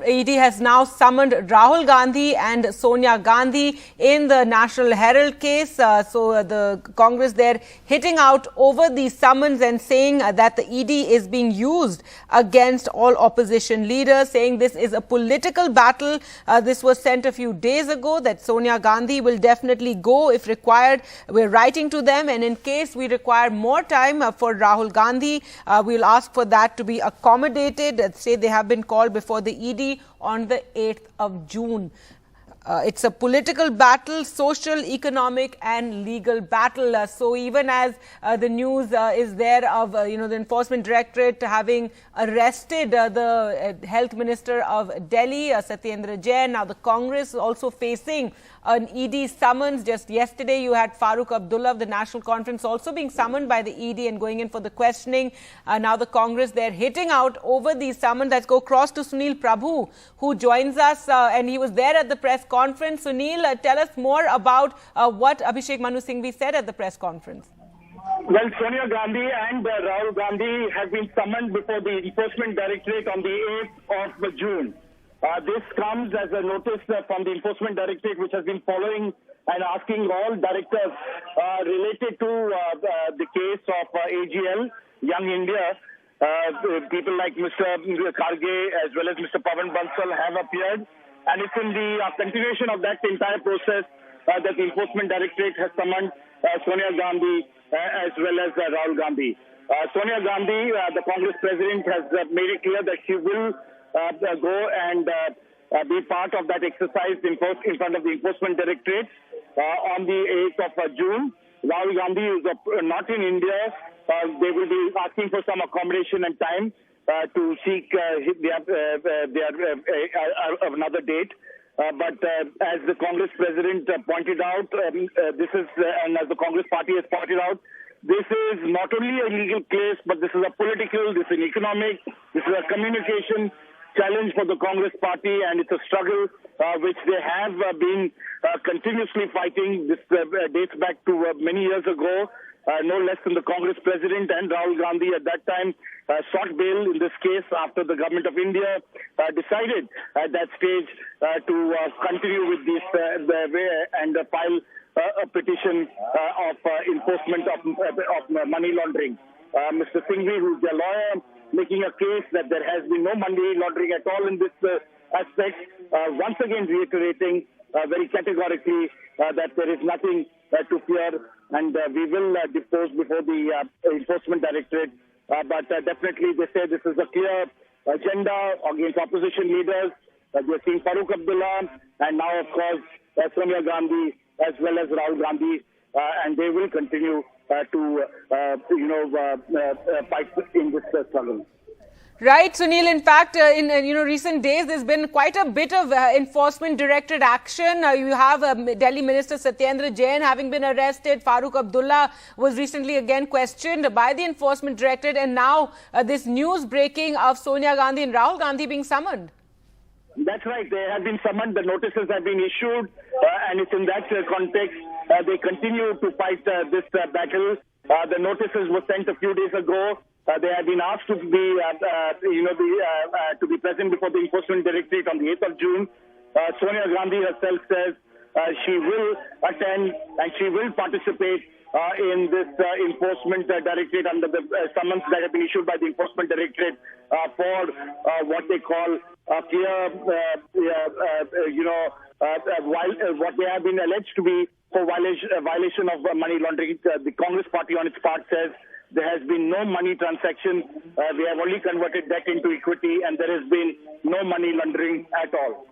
ED has now summoned Rahul Gandhi and Sonia Gandhi in the National Herald case. So the Congress there hitting out over the summons and saying that the ED is being used against all opposition leaders, saying this is a political battle. This was sent a few days ago that Sonia Gandhi will definitely go if required. We're writing to them, and in case we require more time for Rahul Gandhi, we'll ask for that to be accommodated. Say they have been called before the ED on the 8th of June. It's a political battle, social, economic and legal battle. So even as the news is there of, the Enforcement Directorate having arrested the Health Minister of Delhi, Satyendra Jain, now the Congress is also facing an ED summons. Just yesterday you had Farooq Abdullah of the National Conference also being summoned by the ED and going in for the questioning. Now the Congress, they're hitting out over these summons. Let's go across to Sunil Prabhu, who joins us and he was there at the press conference. Sunil, tell us more about what Abhishek Manu Singhvi said at the press conference. Well, Sonia Gandhi and Rahul Gandhi have been summoned before the Enforcement Directorate on the 8th of June. This comes as a notice from the Enforcement Directorate, which has been following and asking all directors related to the case of AGL, Young India. People like Mr. Kharge as well as Mr. Pawan Bansal have appeared. And it's in the continuation of that entire process that the Enforcement Directorate has summoned Sonia Gandhi as well as Rahul Gandhi. Sonia Gandhi, the Congress president, has made it clear that she will go and be part of that exercise in front of the Enforcement Directorate on the 8th of June. Rahul Gandhi is not in India. They will be asking for some accommodation and time to seek another date. But as the Congress president pointed out, and as the Congress party has pointed out, this is not only a legal case, but this is a political, this is an economic, this is a communication challenge for the Congress party, and it's a struggle which they have been continuously fighting. This dates back to many years ago. No less than the Congress president and Rahul Gandhi at that time sought bail in this case after the government of India decided at that stage to continue with this and file a petition of enforcement of money laundering. Mr. Singhvi, who is a lawyer, making a case that there has been no money laundering at all in this aspect, once again reiterating very categorically that there is nothing to fear, and we will depose before the Enforcement Directorate. But definitely they say this is a clear agenda against opposition leaders. We are seeing Farooq Abdullah and now, of course, Sonia Gandhi as well as Rahul Gandhi, and they will continue to fight in this struggle. Right, Sunil. In fact, in recent days, there's been quite a bit of Enforcement Directorate action. You have Delhi Minister Satyendra Jain having been arrested. Farooq Abdullah was recently again questioned by the Enforcement Directorate, and now this news breaking of Sonia Gandhi and Rahul Gandhi being summoned. That's right. They have been summoned. The notices have been issued, and it's in that context they continue to fight this battle. The notices were sent a few days ago. They have been asked to be, to be present before the Enforcement Directorate on the 8th of June. Sonia Gandhi herself says she will attend and she will participate in this Enforcement Directorate under the summons that have been issued by the Enforcement Directorate for what they call clear, what they have been alleged to be for violation of money laundering. The Congress party on its part says there has been no money transaction. We have only converted debt into equity, and there has been no money laundering at all.